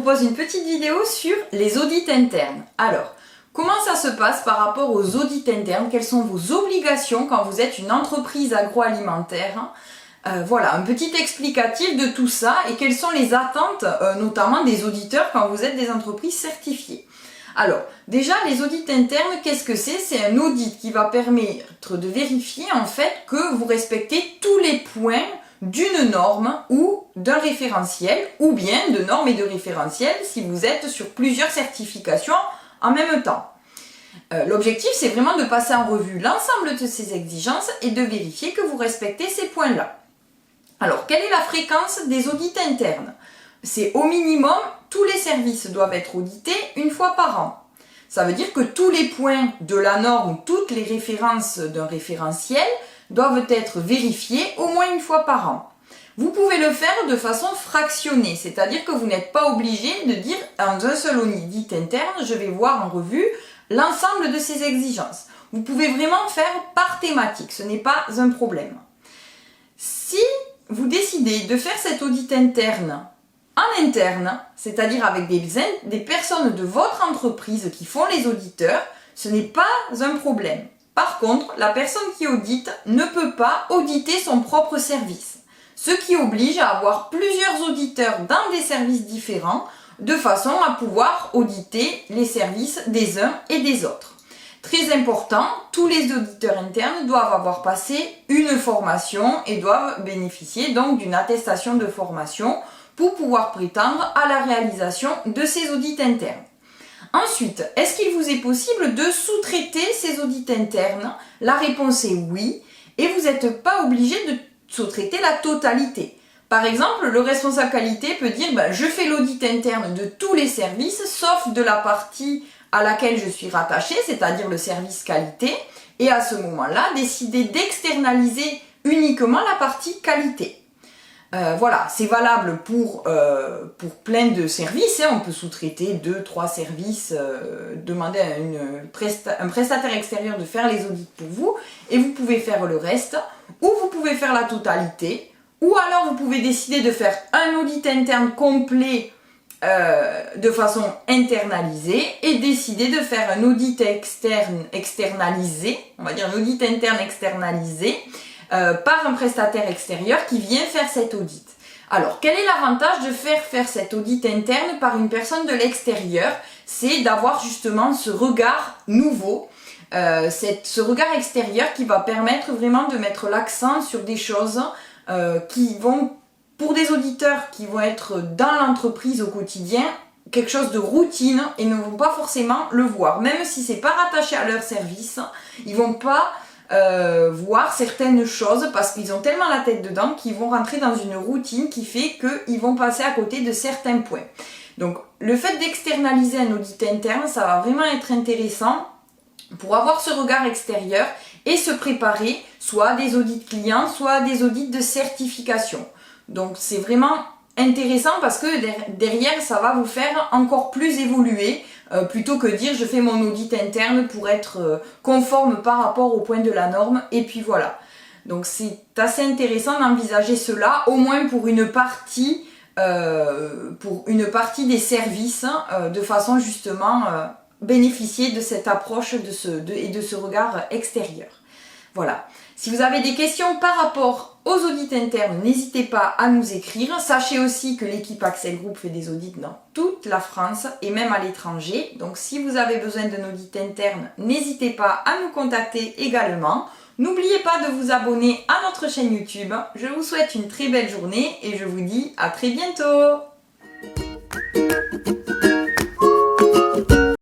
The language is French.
propose une petite vidéo sur les audits internes. Alors, comment ça se passe par rapport aux audits internes? Quelles sont vos obligations quand vous êtes une entreprise agroalimentaire? Voilà, un petit explicatif de tout ça et quelles sont les attentes notamment des auditeurs quand vous êtes des entreprises certifiées. Alors, déjà, les audits internes, qu'est-ce que c'est? C'est un audit qui va permettre de vérifier en fait que vous respectez tous les points d'une norme ou d'un référentiel, ou bien de normes et de référentiels si vous êtes sur plusieurs certifications en même temps. L'objectif, c'est vraiment de passer en revue l'ensemble de ces exigences et de vérifier que vous respectez ces points-là. Alors, quelle est la fréquence des audits internes? C'est au minimum, tous les services doivent être audités une fois par an. Ça veut dire que tous les points de la norme, toutes les références d'un référentiel doivent être vérifiés au moins une fois par an. Vous pouvez le faire de façon fractionnée, c'est-à-dire que vous n'êtes pas obligé de dire en un seul audit interne, je vais voir en revue l'ensemble de ces exigences. Vous pouvez vraiment faire par thématique, ce n'est pas un problème. Si vous décidez de faire cet audit interne en interne, c'est-à-dire avec des personnes de votre entreprise qui font les auditeurs, ce n'est pas un problème. Par contre, la personne qui audite ne peut pas auditer son propre service, ce qui oblige à avoir plusieurs auditeurs dans des services différents de façon à pouvoir auditer les services des uns et des autres. Très important, tous les auditeurs internes doivent avoir passé une formation et doivent bénéficier donc d'une attestation de formation pour pouvoir prétendre à la réalisation de ces audits internes. Ensuite, est-ce qu'il vous est possible de sous-traiter ces audits internes? La réponse est oui, et vous n'êtes pas obligé de sous-traiter la totalité. Par exemple, le responsable qualité peut dire je fais l'audit interne de tous les services, sauf de la partie à laquelle je suis rattachée, c'est-à-dire le service qualité, et à ce moment-là, décider d'externaliser uniquement la partie qualité. Voilà, c'est valable pour plein de services, hein. On peut sous-traiter 2-3 services, demander à un prestataire extérieur de faire les audits pour vous, et vous pouvez faire le reste, ou vous pouvez faire la totalité, ou alors vous pouvez décider de faire un audit interne complet de façon internalisée et décider de faire un audit externe externalisé, on va dire un audit interne externalisé, par un prestataire extérieur qui vient faire cet audit. Alors, quel est l'avantage de faire cet audit interne par une personne de l'extérieur? C'est d'avoir justement ce regard nouveau, ce regard extérieur qui va permettre vraiment de mettre l'accent sur des choses qui vont, pour des auditeurs qui vont être dans l'entreprise au quotidien, quelque chose de routine et ne vont pas forcément le voir. Même si c'est pas rattaché à leur service, ils vont pas voir certaines choses parce qu'ils ont tellement la tête dedans qu'ils vont rentrer dans une routine qui fait qu'ils vont passer à côté de certains points. Donc le fait d'externaliser un audit interne, ça va vraiment être intéressant pour avoir ce regard extérieur et se préparer soit à des audits clients, soit à des audits de certification. Donc c'est vraiment intéressant parce que derrière ça va vous faire encore plus évoluer plutôt que dire je fais mon audit interne pour être conforme par rapport au point de la norme et puis voilà. Donc c'est assez intéressant d'envisager cela au moins pour une partie des services de façon justement bénéficier de cette approche et de ce regard extérieur. Voilà. Si vous avez des questions par rapport aux audits internes, n'hésitez pas à nous écrire. Sachez aussi que l'équipe Axel Group fait des audits dans toute la France et même à l'étranger. Donc si vous avez besoin d'un audit interne, n'hésitez pas à nous contacter également. N'oubliez pas de vous abonner à notre chaîne YouTube. Je vous souhaite une très belle journée et je vous dis à très bientôt.